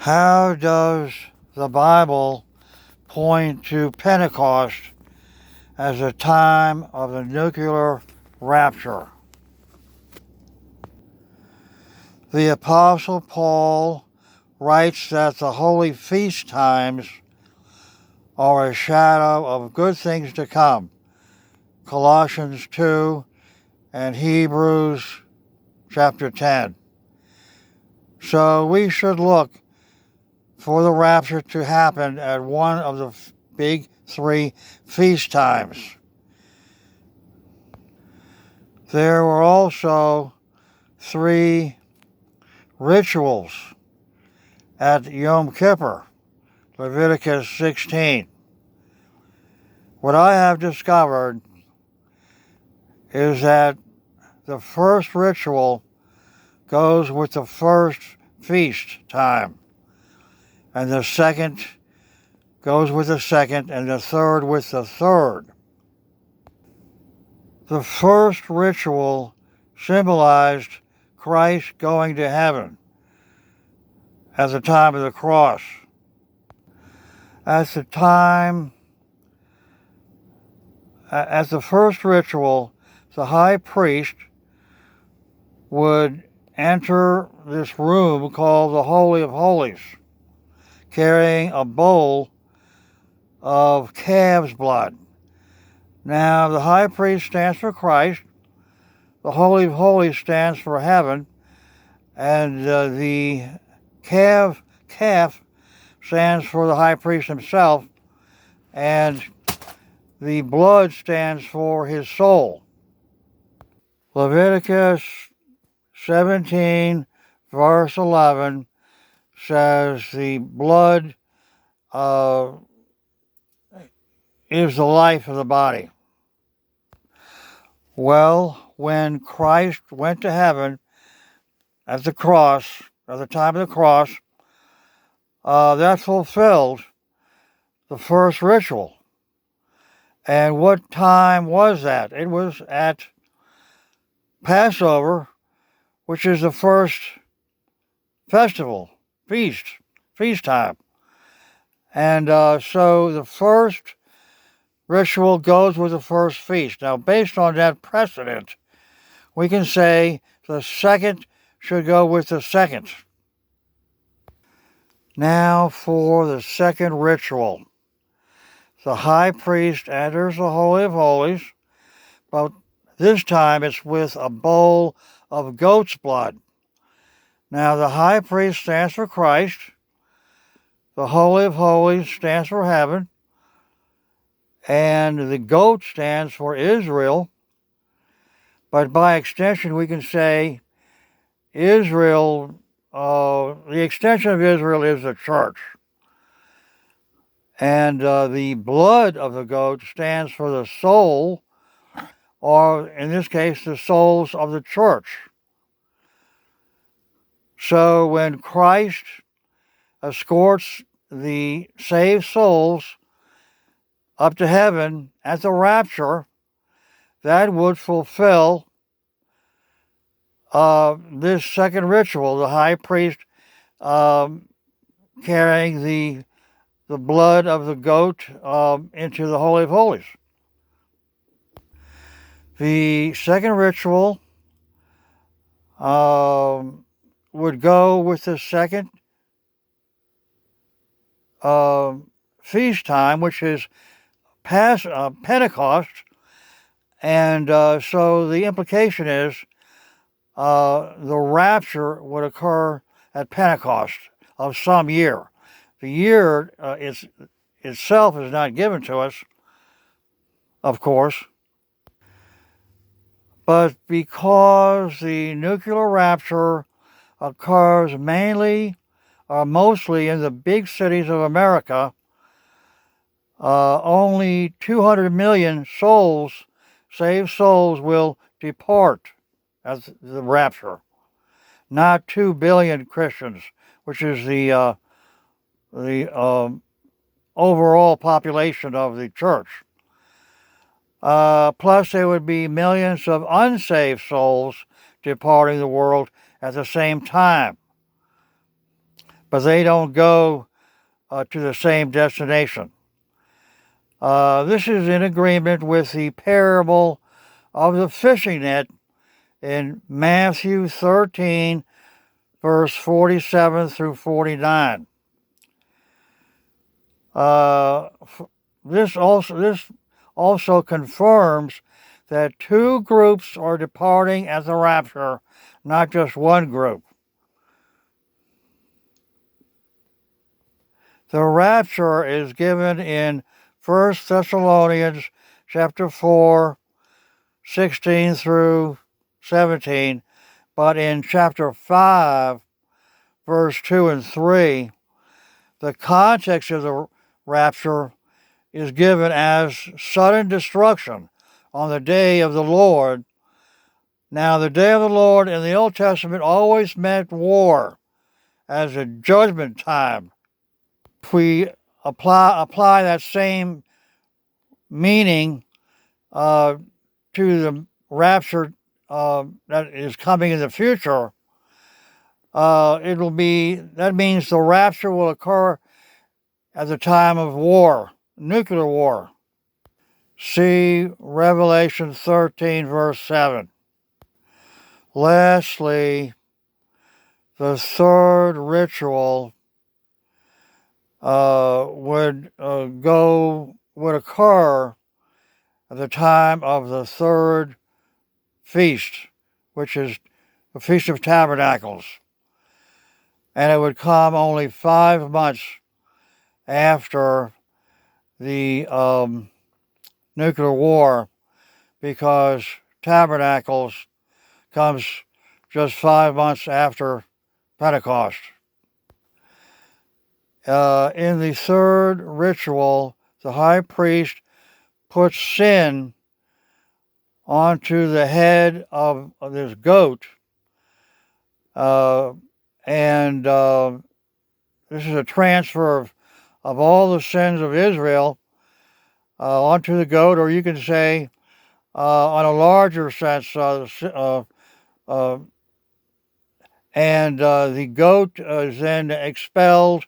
How does the Bible point to Pentecost as a time of the nuclear rapture? The Apostle Paul writes that the holy feast times are a shadow of good things to come. Colossians 2 and Hebrews chapter 10. So we should look for the rapture to happen at one of the big three feast times. There were also three rituals at Yom Kippur, Leviticus 16. What I have discovered is that the first ritual goes with the first feast time, and the second goes with the second, and the third with the third. The first ritual symbolized Christ going to heaven at the time of the cross. At the first ritual, the high priest would enter this room called the Holy of Holies, carrying a bowl of calf's blood. Now, the high priest stands for Christ, the Holy of Holies stands for heaven, and the calf stands for the high priest himself, and the blood stands for his soul. Leviticus 17, verse 11 says the blood is the life of the body. Well, when Christ went to heaven at the cross, at the time of the cross, that fulfilled the first ritual. And what time was that? It was at Passover, which is the first festival, feast time. And so the first ritual goes with the first feast. Now, based on that precedent, we can say the second should go with the second. Now for the second ritual. The high priest enters the Holy of Holies, but this time it's with a bowl of goat's blood. Now the high priest stands for Christ, the Holy of Holies stands for heaven, and the goat stands for Israel. But by extension, we can say Israel, the extension of Israel is the church. And the blood of the goat stands for the soul, or in this case, the souls of the church. So when Christ escorts the saved souls up to heaven at the rapture, that would fulfill this second ritual, the high priest carrying the blood of the goat into the Holy of Holies. The second ritual would go with the second feast time, which is Pentecost. And so the implication is the rapture would occur at Pentecost of some year. The year itself is not given to us, of course, but because the nuclear rapture occurs mainly or mostly in the big cities of America, only 200 million souls, saved souls, will depart at the rapture, not 2 billion Christians, which is the overall population of the church. Plus, there would be millions of unsaved souls departing the world at the same time. but they don't go to the same destination. This is in agreement with the parable of the fishing net in Matthew 13, verse 47 through 49. This also confirms that two groups are departing at the rapture, not just one group. The rapture is given in 1 Thessalonians chapter 4, 16 through 17, but in chapter 5, verse 2 and 3, the context of the rapture is given as sudden destruction on the day of the Lord. Now, the day of the Lord in the Old Testament always meant war as a judgment time. If we apply that same meaning to the rapture that is coming in the future, that means the rapture will occur at the time of war, nuclear war. See Revelation 13, verse 7. Lastly, the third ritual would occur at the time of the third feast, which is the Feast of Tabernacles. And it would come only 5 months after the nuclear war, because Tabernacles comes just 5 months after Pentecost. In the third ritual, the high priest puts sin onto the head of this goat, and this is a transfer of all the sins of Israel onto the goat, or you can say, on a larger sense, and the goat is then expelled,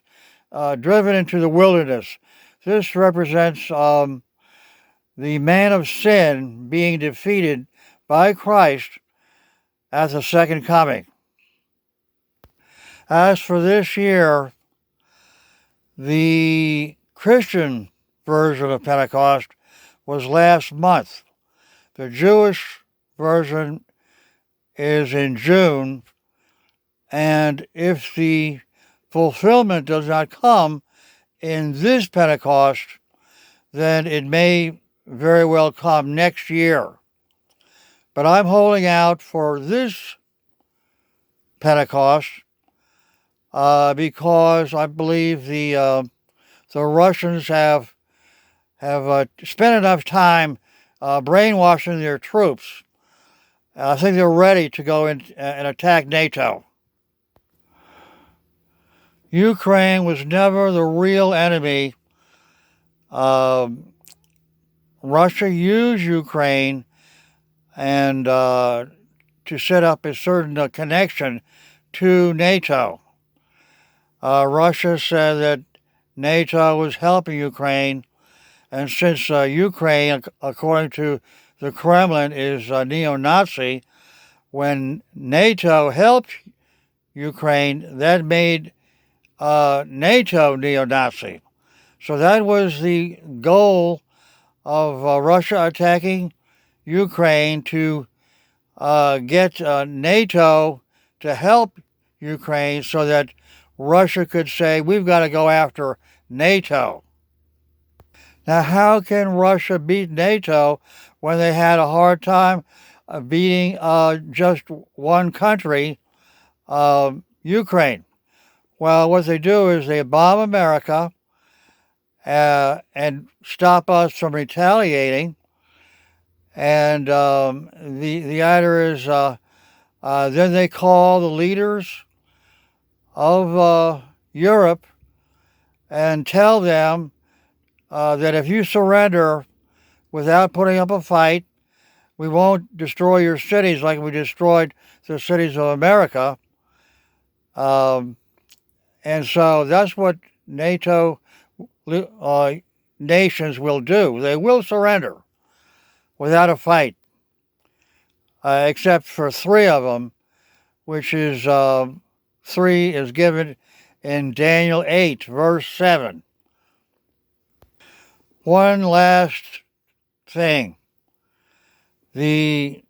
driven into the wilderness. This represents the man of sin being defeated by Christ at the second coming. As for this year, the Christian version of Pentecost was last month. The Jewish version is in June, and if the fulfillment does not come in this Pentecost, then it may very well come next year. But I'm holding out for this Pentecost because I believe the Russians have spent enough time brainwashing their troops. I think they're ready to go in and attack NATO. Ukraine was never the real enemy. Russia used Ukraine and to set up a certain connection to NATO. Russia said that NATO was helping Ukraine, and since Ukraine, according to the Kremlin, is neo-Nazi, when NATO helped Ukraine, that made NATO neo-Nazi. So that was the goal of Russia attacking Ukraine, to get NATO to help Ukraine so that Russia could say, we've got to go after NATO. Now, how can Russia beat NATO when they had a hard time beating just one country, Ukraine? Well, what they do is they bomb America and stop us from retaliating. And the idea is then they call the leaders of Europe and tell them that if you surrender without putting up a fight, we won't destroy your cities like we destroyed the cities of America. And so that's what NATO nations will do. They will surrender without a fight, except for three of them, which is three is given in Daniel 8, verse 7. One last thing. The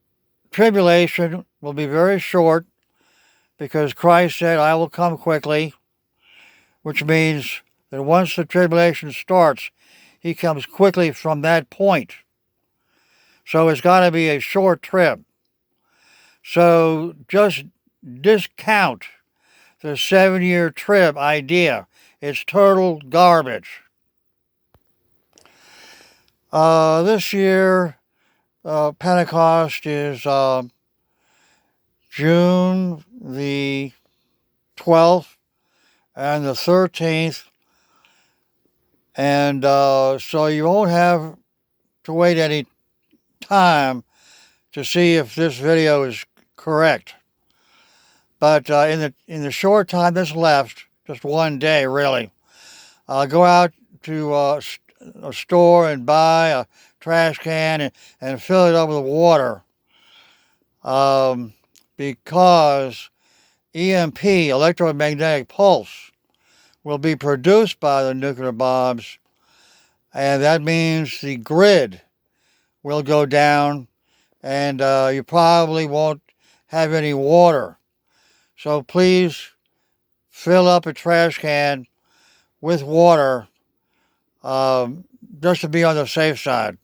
tribulation will be very short because Christ said, I will come quickly, which means that once the tribulation starts, he comes quickly from that point. So it's got to be a short trip. So just discount the 7-year trib idea. It's total garbage. This year, Pentecost is June the 12th and the 13th. And so you won't have to wait any time to see if this video is correct. But in the short time that's left, just one day really, go out to a store and buy a trash can and fill it up with water, because EMP, electromagnetic pulse, will be produced by the nuclear bombs, and that means the grid will go down, and you probably won't have any water. So please fill up a trash can with water, just to be on the safe side.